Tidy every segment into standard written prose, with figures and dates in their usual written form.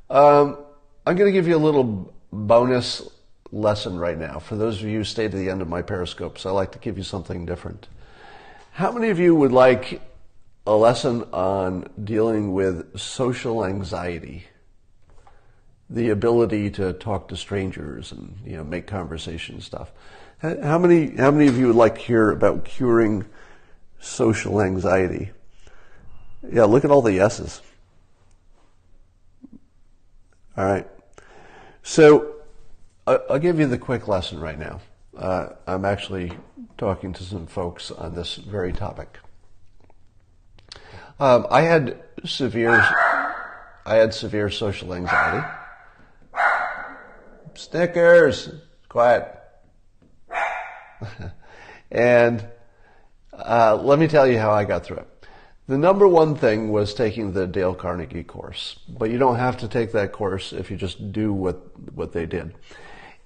I'm going to give you a little bonus lesson right now. For those of you who stay to the end of my Periscopes, I like to give you something different. How many of you would like a lesson on dealing with social anxiety? The ability to talk to strangers and make conversation stuff. How many of you would like to hear about curing social anxiety? Yeah, look at all the yeses. All right. So I'll give you the quick lesson right now. I'm actually talking to some folks on this very topic. I had severe social anxiety. Snickers, quiet. And let me tell you how I got through it. The number one thing was taking the Dale Carnegie course, but you don't have to take that course if you just do what they did.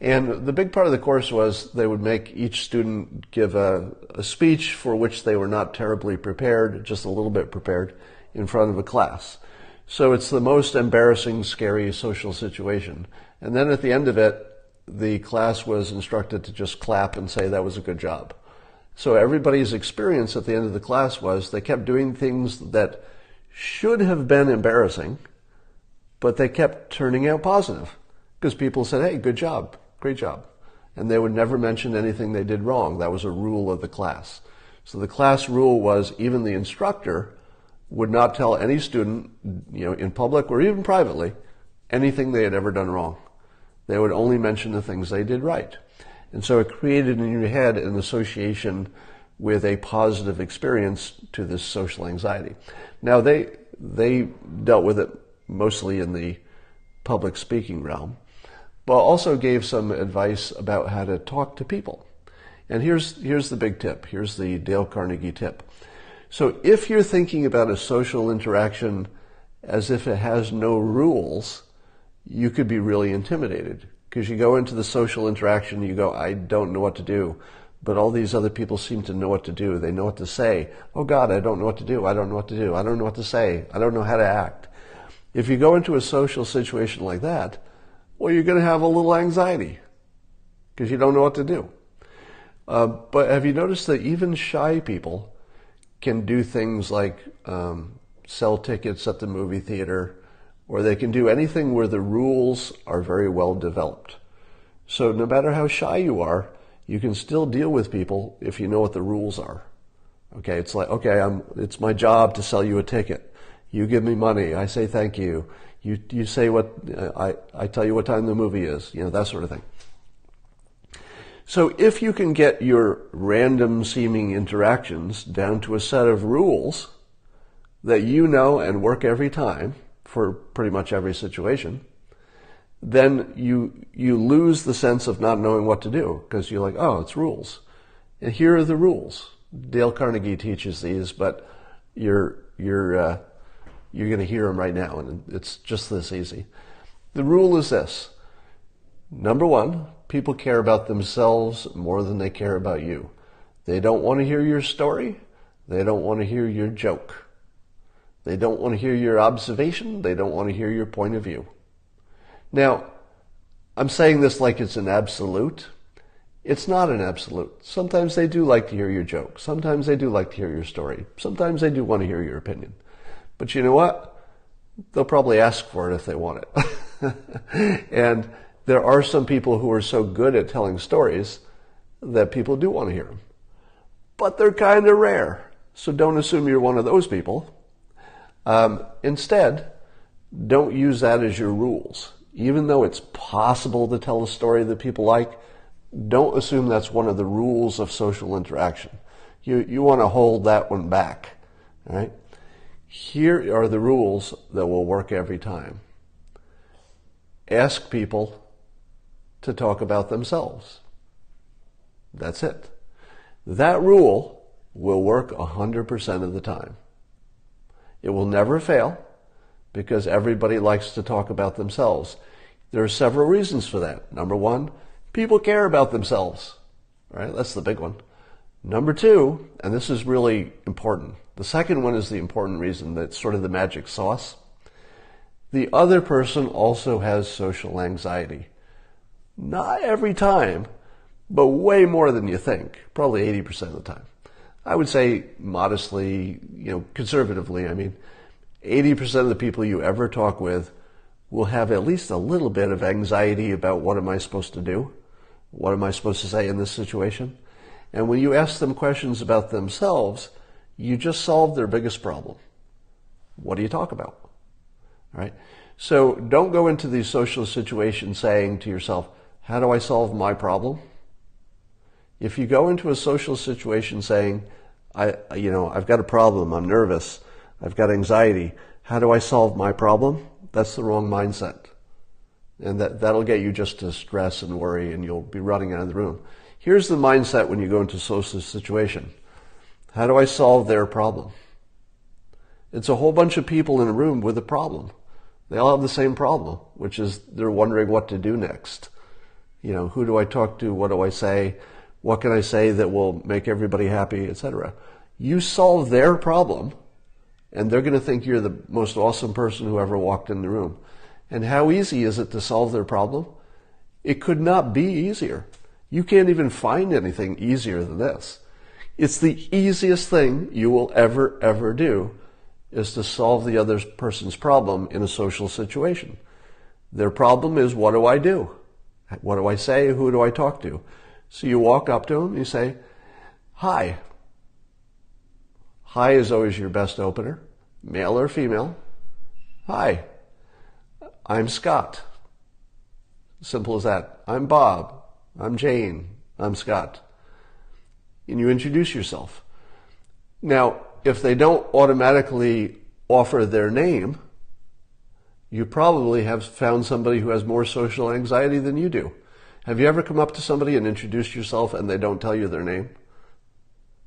And the big part of the course was they would make each student give a speech for which they were not terribly prepared, just a little bit prepared, in front of a class. So it's the most embarrassing, scary social situation. And then at the end of it, the class was instructed to just clap and say that was a good job. So everybody's experience at the end of the class was they kept doing things that should have been embarrassing, but they kept turning out positive because people said, hey, good job, great job. And they would never mention anything they did wrong. That was a rule of the class. So the class rule was even the instructor would not tell any student, in public or even privately, anything they had ever done wrong. They would only mention the things they did right. And so it created in your head an association with a positive experience to this social anxiety. Now, they dealt with it mostly in the public speaking realm, but also gave some advice about how to talk to people. And here's the big tip. Here's the Dale Carnegie tip. So if you're thinking about a social interaction as if it has no rules, you could be really intimidated. Because you go into the social interaction, you go, I don't know what to do, but all these other people seem to know what to do. They know what to say. Oh God, I don't know what to do. I don't know what to do. I don't know what to say. I don't know how to act. If you go into a social situation like that, well, you're going to have a little anxiety because you don't know what to do. But have you noticed that even shy people can do things like sell tickets at the movie theater, or they can do anything where the rules are very well developed. So no matter how shy you are, you can still deal with people if you know what the rules are. Okay, it's like, okay, it's my job to sell you a ticket. You give me money, I say thank you. You say what, I tell you what time the movie is, that sort of thing. So if you can get your random seeming interactions down to a set of rules that you know and work every time, for pretty much every situation, then you lose the sense of not knowing what to do because you're like, oh, it's rules. And here are the rules. Dale Carnegie teaches these, but you're going to hear them right now, and it's just this easy. The rule is this. Number one, people care about themselves more than they care about you. They don't want to hear your story. They don't want to hear your joke. They don't want to hear your observation. They don't want to hear your point of view. Now, I'm saying this like it's an absolute. It's not an absolute. Sometimes they do like to hear your joke. Sometimes they do like to hear your story. Sometimes they do want to hear your opinion. But you know what? They'll probably ask for it if they want it. And there are some people who are so good at telling stories that people do want to hear them. But they're kind of rare. So don't assume you're one of those people. Instead, don't use that as your rules. Even though it's possible to tell a story that people like, don't assume that's one of the rules of social interaction. You want to hold that one back. All right? Here are the rules that will work every time. Ask people to talk about themselves. That's it. That rule will work 100% of the time. It will never fail because everybody likes to talk about themselves. There are several reasons for that. Number one, people care about themselves. Right? That's the big one. Number two, and this is really important, the second one is the important reason, that's sort of the magic sauce. The other person also has social anxiety. Not every time, but way more than you think. Probably 80% of the time. I would say modestly, conservatively, 80% of the people you ever talk with will have at least a little bit of anxiety about what am I supposed to do? What am I supposed to say in this situation? And when you ask them questions about themselves, you just solve their biggest problem. What do you talk about? All right? So don't go into these social situations saying to yourself, how do I solve my problem? If you go into a social situation saying, I've got a problem, I'm nervous, I've got anxiety, how do I solve my problem? That's the wrong mindset. And that'll get you just to stress and worry, and you'll be running out of the room. Here's the mindset when you go into a social situation. How do I solve their problem? It's a whole bunch of people in a room with a problem. They all have the same problem, which is they're wondering what to do next. Who do I talk to? What do I say? What can I say that will make everybody happy, etc.? You solve their problem, and they're going to think you're the most awesome person who ever walked in the room. And how easy is it to solve their problem? It could not be easier. You can't even find anything easier than this. It's the easiest thing you will ever do is to solve the other person's problem in a social situation. Their problem is, what do I do? What do I say? Who do I talk to? So you walk up to them and you say, hi. Hi is always your best opener, male or female. Hi, I'm Scott. Simple as that. I'm Bob. I'm Jane. I'm Scott. And you introduce yourself. Now, if they don't automatically offer their name, you probably have found somebody who has more social anxiety than you do. Have you ever come up to somebody and introduced yourself and they don't tell you their name?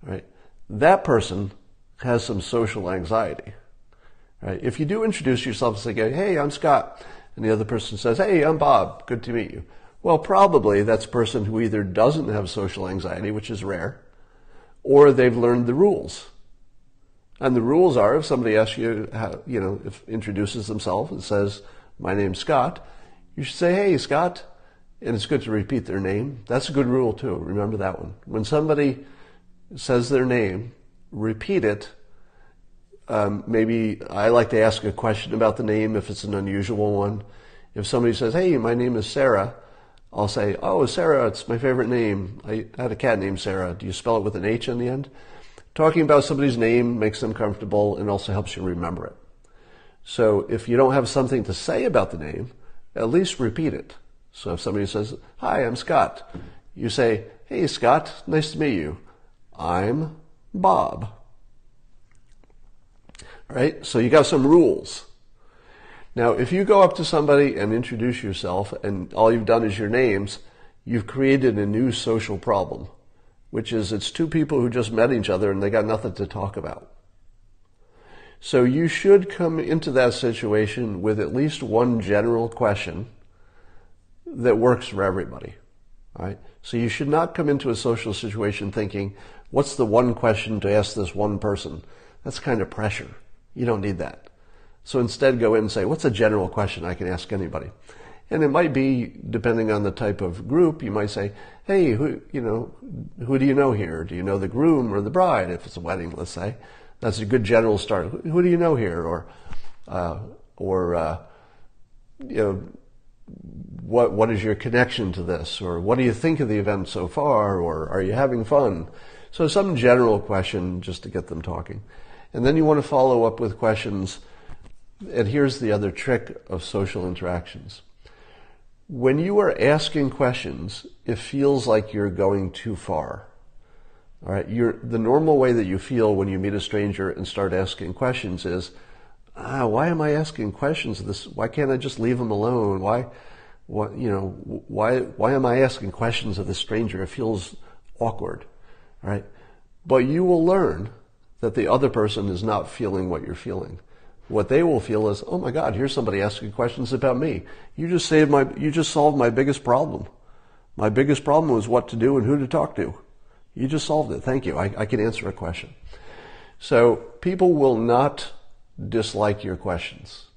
Right? That person has some social anxiety. Right? If you do introduce yourself and say, hey, I'm Scott, and the other person says, hey, I'm Bob, good to meet you. Well, probably that's a person who either doesn't have social anxiety, which is rare, or they've learned the rules. And the rules are, if somebody asks you, if introduces themselves and says, my name's Scott, you should say, hey, Scott. And it's good to repeat their name. That's a good rule too. Remember that one. When somebody says their name, repeat it. Maybe I like to ask a question about the name if it's an unusual one. If somebody says, hey, my name is Sarah, I'll say, oh, Sarah, it's my favorite name. I had a cat named Sarah. Do you spell it with an H on the end? Talking about somebody's name makes them comfortable and also helps you remember it. So if you don't have something to say about the name, at least repeat it. So if somebody says, hi, I'm Scott, you say, hey, Scott, nice to meet you. I'm Bob. All right, so you got some rules. Now, if you go up to somebody and introduce yourself and all you've done is your names, you've created a new social problem, which is it's two people who just met each other and they got nothing to talk about. So you should come into that situation with at least one general question that works for everybody. All right? So you should not come into a social situation thinking, what's the one question to ask this one person? That's kind of pressure. You don't need that. So instead go in and say, what's a general question I can ask anybody? And it might be, depending on the type of group, you might say, hey, who do you know here? Do you know the groom or the bride? If it's a wedding, let's say. That's a good general start. Who do you know here? What is your connection to this? Or what do you think of the event so far? Or are you having fun? So some general question just to get them talking. And then you want to follow up with questions. And here's the other trick of social interactions. When you are asking questions, it feels like you're going too far. All right, the normal way that you feel when you meet a stranger and start asking questions is, why am I asking questions of this? Why can't I just leave them alone? Why am I asking questions of this stranger? It feels awkward, right? But you will learn that the other person is not feeling what you're feeling. What they will feel is, oh my God, here's somebody asking questions about me. You just solved my biggest problem. My biggest problem was what to do and who to talk to. You just solved it. Thank you. I can answer a question. So people will not dislike your questions.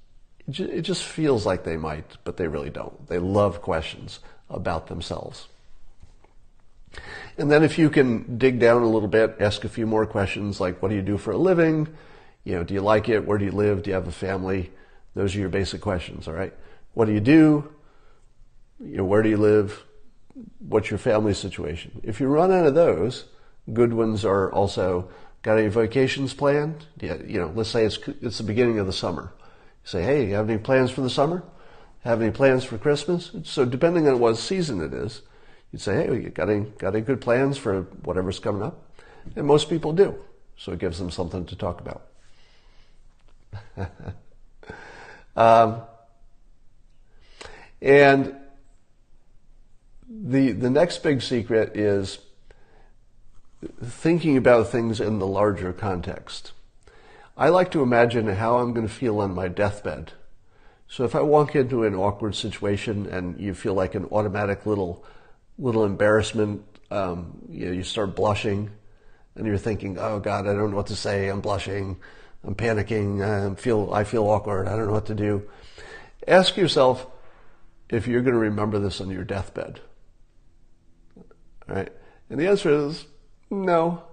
It just feels like they might, but they really don't. They love questions about themselves. And then if you can dig down a little bit, ask a few more questions like, what do you do for a living? Do you like it? Where do you live? Do you have a family? Those are your basic questions, all right? What do you do? Where do you live? What's your family situation? If you run out of those, good ones are also, got any vacations planned? Yeah, let's say it's the beginning of the summer. You say, hey, you have any plans for the summer? Have any plans for Christmas? So depending on what season it is, you'd say, hey, you got any good plans for whatever's coming up? And most people do. So it gives them something to talk about. And the next big secret is thinking about things in the larger context. I like to imagine how I'm going to feel on my deathbed. So if I walk into an awkward situation and you feel like an automatic little embarrassment, you start blushing and you're thinking, oh God, I don't know what to say. I'm blushing. I'm panicking. I feel awkward. I don't know what to do. Ask yourself if you're going to remember this on your deathbed. All right? And the answer is no.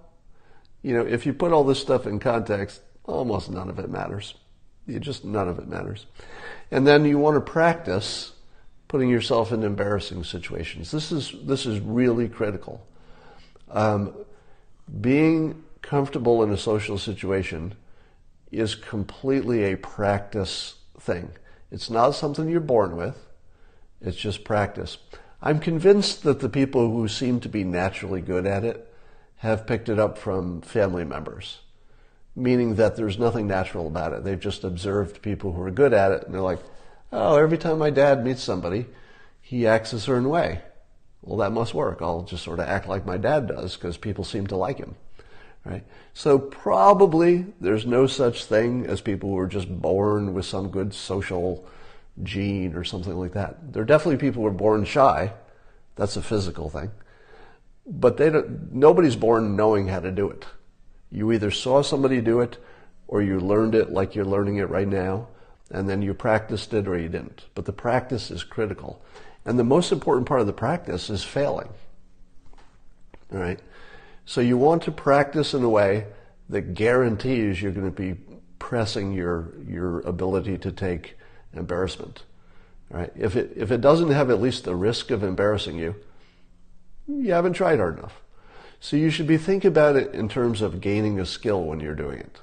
If you put all this stuff in context, almost none of it matters. None of it matters. And then you want to practice putting yourself in embarrassing situations. This is really critical. Being comfortable in a social situation is completely a practice thing. It's not something you're born with. It's just practice. I'm convinced that the people who seem to be naturally good at it have picked it up from family members, meaning that there's nothing natural about it. They've just observed people who are good at it, and they're like, oh, every time my dad meets somebody, he acts a certain way. Well, that must work. I'll just sort of act like my dad does because people seem to like him. Right? So probably there's no such thing as people who are just born with some good social gene or something like that. There are definitely people who are born shy. That's a physical thing. But nobody's born knowing how to do it. You either saw somebody do it or you learned it like you're learning it right now, and then you practiced it or you didn't. But the practice is critical. And the most important part of the practice is failing. All right? So you want to practice in a way that guarantees you're going to be pressing your ability to take embarrassment. All right? If it doesn't have at least the risk of embarrassing you, you haven't tried hard enough. So you should be thinking about it in terms of gaining a skill when you're doing it.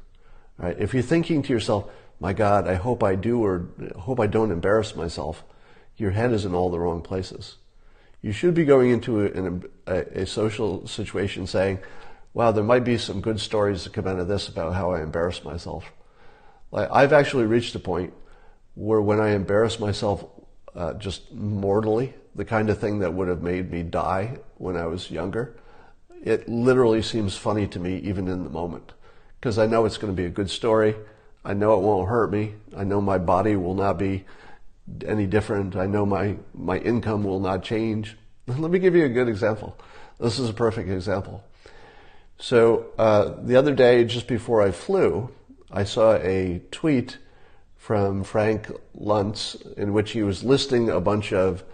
All right? If you're thinking to yourself, my God, I hope I do or hope I don't embarrass myself, your head is in all the wrong places. You should be going into a social situation saying, wow, there might be some good stories that come out of this about how I embarrass myself. Like, I've actually reached a point where when I embarrass myself just mortally, the kind of thing that would have made me die when I was younger, it literally seems funny to me even in the moment. Because I know it's going to be a good story. I know it won't hurt me. I know my body will not be any different. I know my income will not change. Let me give you a good example. This is a perfect example. So the other day, just before I flew, I saw a tweet from Frank Luntz in which he was listing a bunch of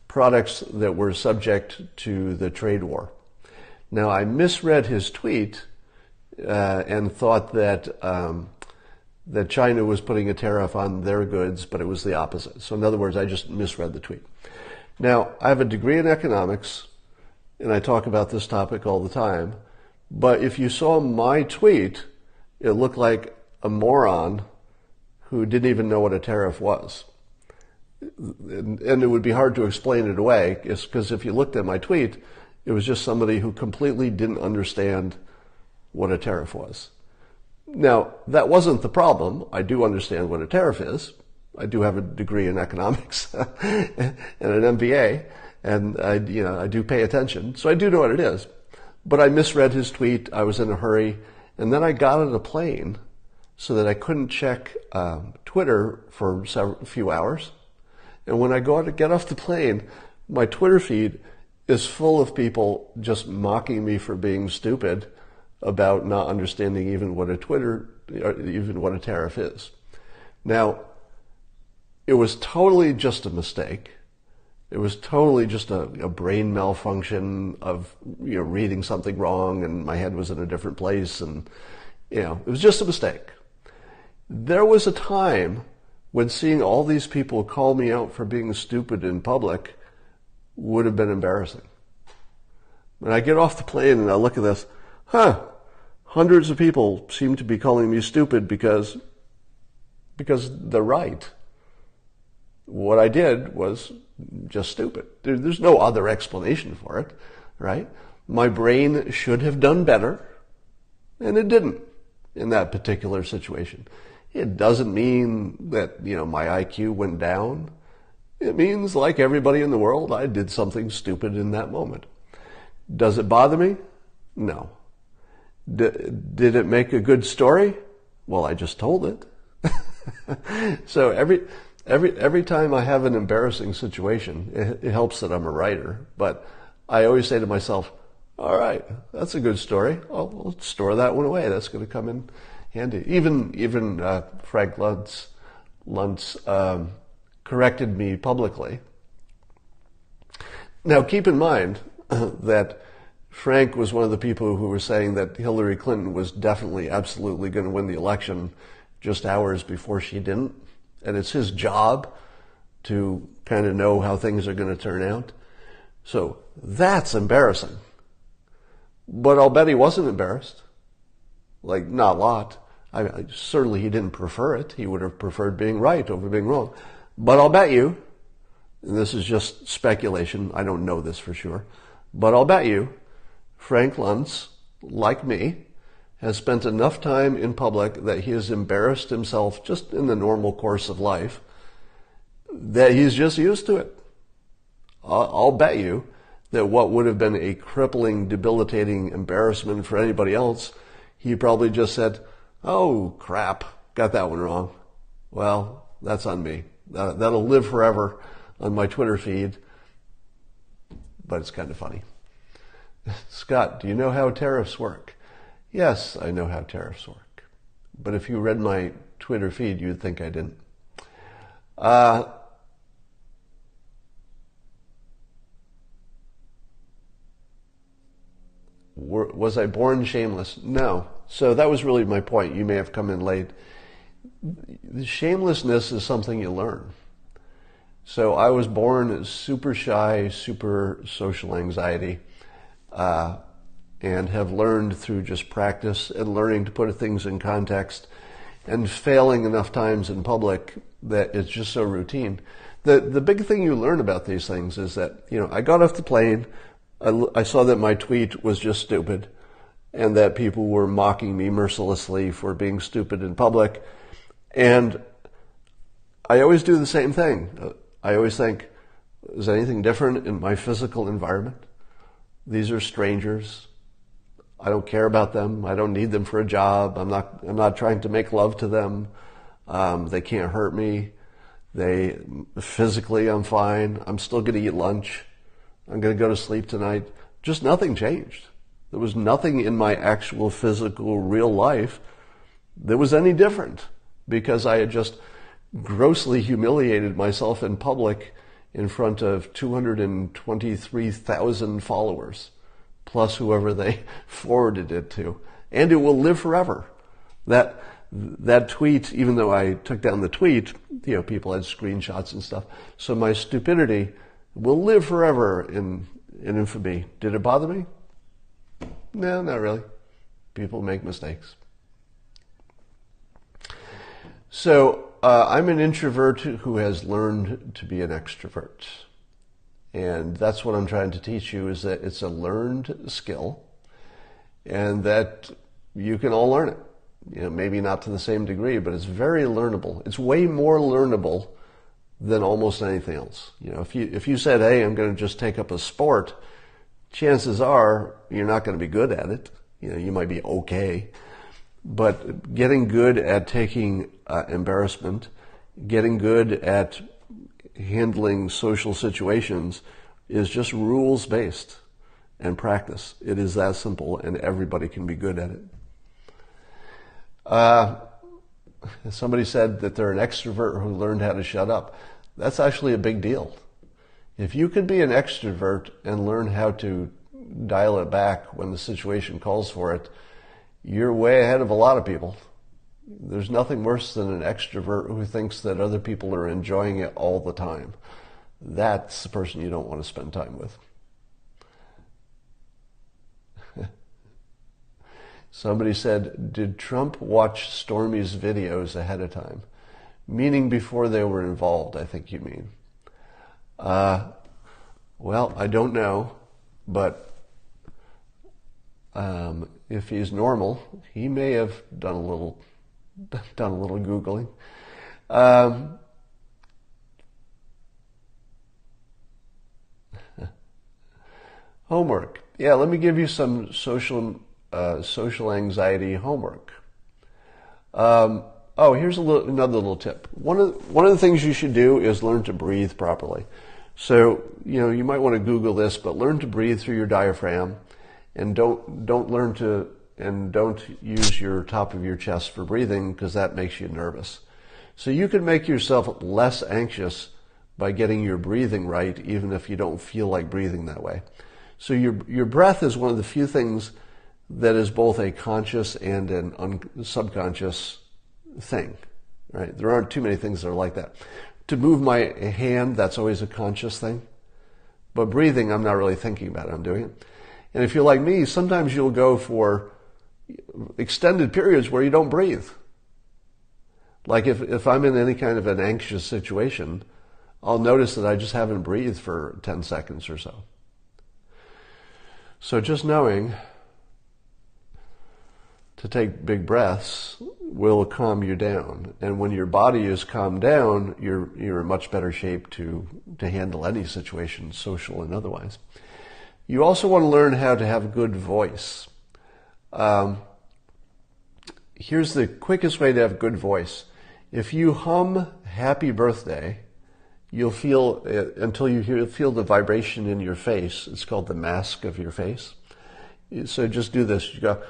products that were subject to the trade war. Now, I misread his tweet and thought that China was putting a tariff on their goods, but it was the opposite. So in other words, I just misread the tweet. Now, I have a degree in economics, and I talk about this topic all the time, but if you saw my tweet, it looked like a moron who didn't even know what a tariff was. And it would be hard to explain it away, because if you looked at my tweet, it was just somebody who completely didn't understand what a tariff was. Now, that wasn't the problem. I do understand what a tariff is. I do have a degree in economics and an MBA, and I do pay attention, so I do know what it is. But I misread his tweet. I was in a hurry, and then I got on a plane so that I couldn't check Twitter for a few hours. And when I go to get off the plane, my Twitter feed is full of people just mocking me for being stupid about not understanding even what a tariff is. Now, it was totally just a mistake. It was totally just a brain malfunction of, reading something wrong and my head was in a different place, and, it was just a mistake. There was a time when seeing all these people call me out for being stupid in public would have been embarrassing. When I get off the plane and I look at this, hundreds of people seem to be calling me stupid because they're right. What I did was just stupid. There's no other explanation for it, right? My brain should have done better, and it didn't in that particular situation. It doesn't mean that, my IQ went down. It means, like everybody in the world, I did something stupid in that moment. Does it bother me? No. Did it make a good story? Well, I just told it. So every time I have an embarrassing situation, it helps that I'm a writer, but I always say to myself, all right, that's a good story. I'll store that one away. That's going to come in handy. Even Frank Luntz corrected me publicly. Now, keep in mind that Frank was one of the people who were saying that Hillary Clinton was definitely, absolutely going to win the election just hours before she didn't. And it's his job to kind of know how things are going to turn out. So that's embarrassing. But I'll bet he wasn't embarrassed. Like, not a lot. Certainly he didn't prefer it. He would have preferred being right over being wrong. But I'll bet you, and this is just speculation, I don't know this for sure, but I'll bet you Frank Luntz, like me, has spent enough time in public that he has embarrassed himself just in the normal course of life, that he's just used to it. I'll bet you that what would have been a crippling, debilitating embarrassment for anybody else, he probably just said, oh, crap, got that one wrong. Well, that's on me. That'll live forever on my Twitter feed, but it's kind of funny. Scott, do you know how tariffs work? Yes, I know how tariffs work. But if you read my Twitter feed, you'd think I didn't. Was I born shameless? No. So that was really my point. You may have come in late. The shamelessness is something you learn. So I was born super shy, super social anxiety, and have learned through just practice and learning to put things in context and failing enough times in public that it's just so routine. The big thing you learn about these things is that, I got off the plane, I saw that my tweet was just stupid and that people were mocking me mercilessly for being stupid in public. And I always do the same thing. I always think, is anything different in my physical environment? These are strangers. I don't care about them. I don't need them for a job. I'm not trying to make love to them. They can't hurt me. Physically, I'm fine. I'm still going to eat lunch. I'm going to go to sleep tonight. Just nothing changed. There was nothing in my actual physical real life that was any different because I had just grossly humiliated myself in public in front of 223,000 followers, plus whoever they forwarded it to. And it will live forever. That tweet, even though I took down the tweet, people had screenshots and stuff. So my stupidity will live forever in infamy. Did it bother me? No, not really. People make mistakes. So I'm an introvert who has learned to be an extrovert. And that's what I'm trying to teach you, is that it's a learned skill and that you can all learn it. Maybe not to the same degree, but it's very learnable. It's way more learnable than almost anything else. If you said, hey, I'm going to just take up a sport, chances are you're not going to be good at it. You might be okay. But getting good at taking embarrassment, getting good at handling social situations is just rules-based and practice. It is that simple, and everybody can be good at it. Somebody said that they're an extrovert who learned how to shut up. That's actually a big deal. If you can be an extrovert and learn how to dial it back when the situation calls for it, you're way ahead of a lot of people. There's nothing worse than an extrovert who thinks that other people are enjoying it all the time. That's the person you don't want to spend time with. Somebody said, did Trump watch Stormy's videos ahead of time? Meaning before they were involved, I think you mean. Well, I don't know, but if he's normal, he may have done a little Googling. Homework. Yeah, let me give you some social anxiety homework. Here's another little tip. One of the things you should do is learn to breathe properly. So, you might want to Google this, but learn to breathe through your diaphragm, and don't use your top of your chest for breathing, because that makes you nervous. So you can make yourself less anxious by getting your breathing right, even if you don't feel like breathing that way. So your breath is one of the few things that is both a conscious and an subconscious thing, right? There aren't too many things that are like that. To move my hand, that's always a conscious thing. But breathing, I'm not really thinking about it, I'm doing it. And if you're like me, sometimes you'll go for extended periods where you don't breathe. Like if I'm in any kind of an anxious situation, I'll notice that I just haven't breathed for 10 seconds or so. So just knowing to take big breaths will calm you down. And when your body is calmed down, you're in much better shape to handle any situation, social and otherwise. You also want to learn how to have a good voice. Here's the quickest way to have a good voice. If you hum Happy Birthday, you'll feel, until you feel the vibration in your face, it's called the mask of your face. So just do this. You go,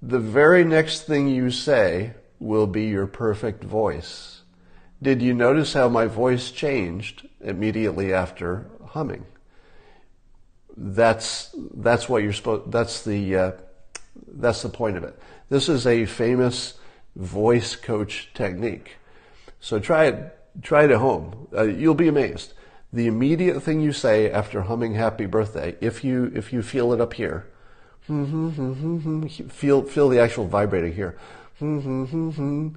the very next thing you say will be your perfect voice. Did you notice how my voice changed immediately after humming? That's what you're supposed. That's the point of it. This is a famous voice coach technique. So try it at home. You'll be amazed. The immediate thing you say after humming Happy Birthday, if you feel it up here, feel the actual vibrating here, and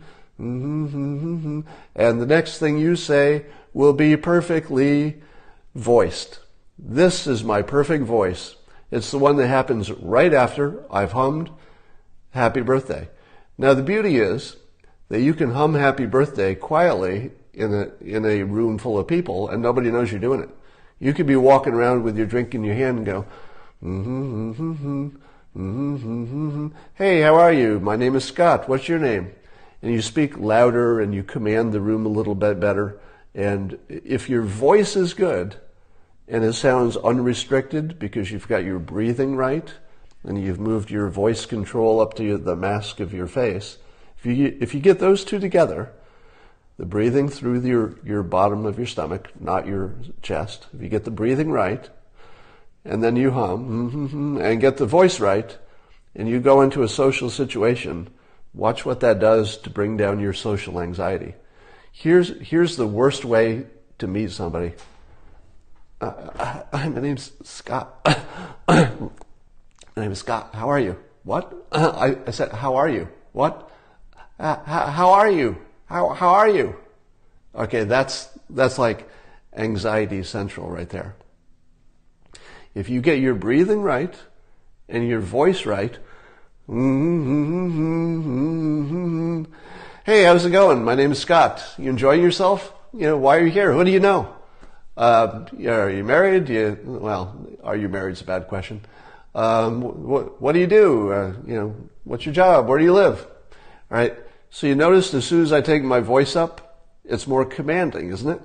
the next thing you say will be perfectly voiced. This is my perfect voice. It's the one that happens right after I've hummed Happy Birthday. Now the beauty is that you can hum Happy Birthday quietly in a room full of people and nobody knows you're doing it. You could be walking around with your drink in your hand and go, hey, how are you? My name is Scott. What's your name? And you speak louder and you command the room a little bit better. And if your voice is good and it sounds unrestricted because you've got your breathing right and you've moved your voice control up to the mask of your face, if you get those two together, the breathing through your bottom of your stomach, not your chest, if you get the breathing right, and then you hum, and get the voice right, and you go into a social situation, watch what that does to bring down your social anxiety. Here's the worst way to meet somebody. My name's Scott. My name is Scott. How are you? What? I said, how are you? What? How are you? How are you? Okay, that's like anxiety central right there. If you get your breathing right and your voice right, hey, how's it going? My name is Scott. You enjoying yourself? Why are you here? Who do you know? Are you married? Are you married is a bad question. What do you do? What's your job? Where do you live? All right. So you notice as soon as I take my voice up, it's more commanding, isn't it?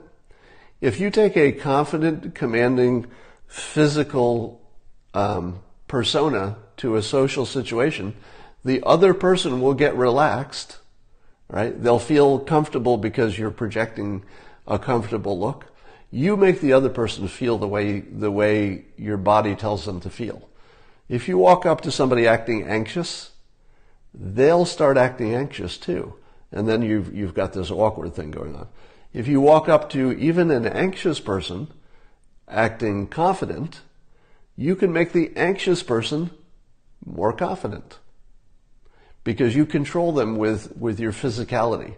If you take a confident, commanding, physical persona to a social situation, The other person will get relaxed, right? They'll feel comfortable because you're projecting a comfortable look. You make the other person feel the way your body tells them to feel. If you walk up to somebody acting anxious, they'll start acting anxious too. And then you've got this awkward thing going on. If you walk up to even an anxious person acting confident, you can make the anxious person more confident because you control them with your physicality.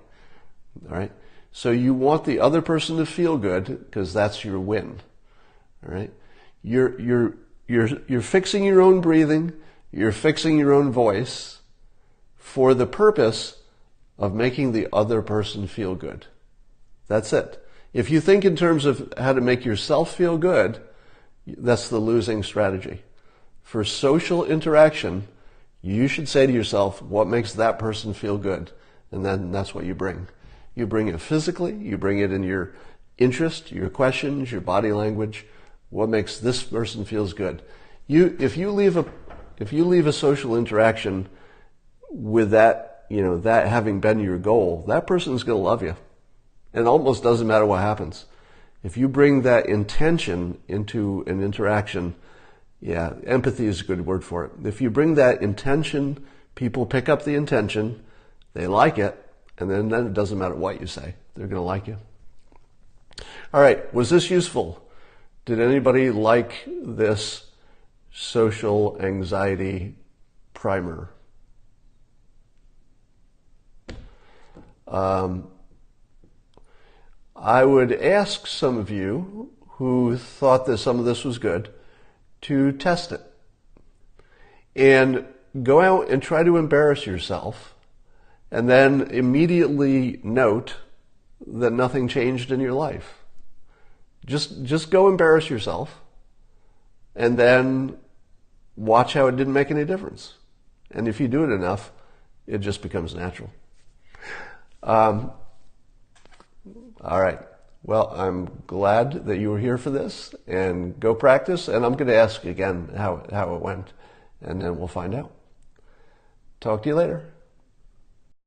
All right? So you want the other person to feel good because that's your win. All right? You're fixing your own breathing, you're fixing your own voice for the purpose of making the other person feel good. That's it. If you think in terms of how to make yourself feel good, that's the losing strategy. For social interaction, you should say to yourself, what makes that person feel good? And then that's what you bring. You bring it physically, you bring it in your interest, your questions, your body language. What makes this person feels good? If you leave a social interaction with that, that having been your goal, that person's going to love you. It almost doesn't matter what happens. If you bring that intention into an interaction, yeah, empathy is a good word for it. If you bring that intention, people pick up the intention, they like it, and then it doesn't matter what you say. They're going to like you. All right, was this useful? Did anybody like this social anxiety primer? I would ask some of you who thought that some of this was good to test it and go out and try to embarrass yourself and then immediately note that nothing changed in your life. Just go embarrass yourself and then watch how it didn't make any difference. And if you do it enough, it just becomes natural. All right. Well, I'm glad that you were here for this, and go practice. And I'm going to ask again how it went, and then we'll find out. Talk to you later.